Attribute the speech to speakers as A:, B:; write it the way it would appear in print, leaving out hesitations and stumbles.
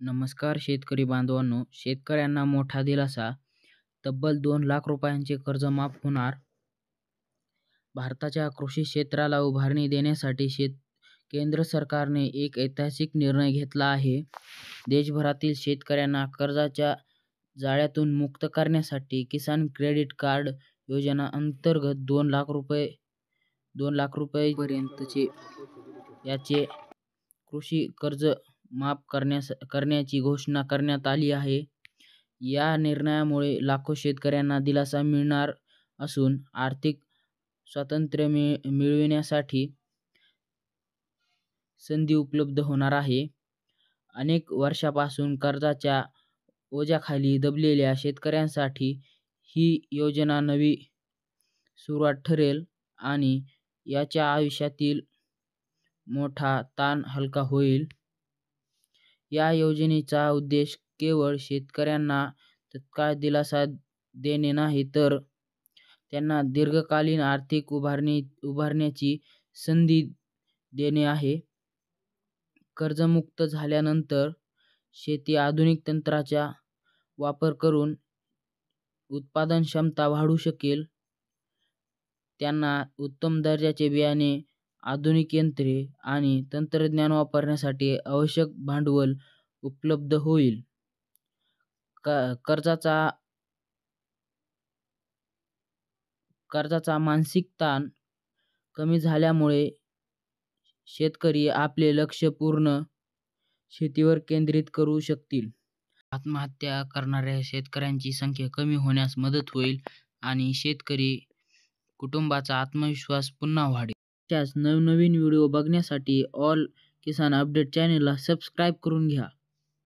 A: नमस्कार शेतकरी बांधवांनो, शेतकऱ्यांना मोठा दिलासा. तब्बल 2 लाख रुपयांचे कर्ज माफ होणार. भारताच्या कृषी क्षेत्राला उभारणी देण्यासाठी केंद्र सरकारने एक ऐतिहासिक निर्णय घेतला आहे. देशभरातील शेतकऱ्यांना कर्जाच्या जाळ्यातून मुक्त करण्यासाठी किसान क्रेडिट कार्ड योजना अंतर्गत 2 लाख रुपये पर्यंतचे याचे कृषी कर्ज माफ करण्याची घोषणा करण्यात आली आहे. या निर्णयामुळे लाखो शेतकऱ्यांना दिलासा मिळणार असून आर्थिक स्वातंत्र्य मिळविण्यासाठी संधी उपलब्ध होणार आहे. अनेक वर्षांपासून कर्जाच्या ओझ्याखाली दबलेल्या शेतकऱ्यांसाठी ही योजना नवी सुरुवात ठरेल आणि याच्या आयुष्यातील मोठा ताण हलका होईल. या योजनेचा उद्देश केवळ शेतकऱ्यांना तत्काळ दिलासा देणे नाही, तर त्यांना दीर्घकालीन आर्थिक उभारण्याची संधी देणे आहे. कर्जमुक्त झाल्यानंतर शेती आधुनिक तंत्राचा वापर करून उत्पादन क्षमता वाढवू शकेल. त्यांना उत्तम दर्जाचे बियाणे, आधुनिक यंत्रे आणि तंत्रज्ञान वापरण्यासाठी आवश्यक भांडवल उपलब्ध होईल. कर्जाचा मानसिक ताण कमी झाल्यामुळे शेतकरी आपले लक्ष पूर्ण शेतीवर केंद्रित करू शकतील. आत्महत्या करणाऱ्या शेतकऱ्यांची संख्या कमी होण्यास मदत होईल आणि शेतकरी कुटुंबाचा आत्मविश्वास पुन्हा वाढेल. अशाच नवनवीन व्हिडिओ बघण्यासाठी ऑल किसान अपडेट चॅनेलला सबस्क्राईब करून घ्या.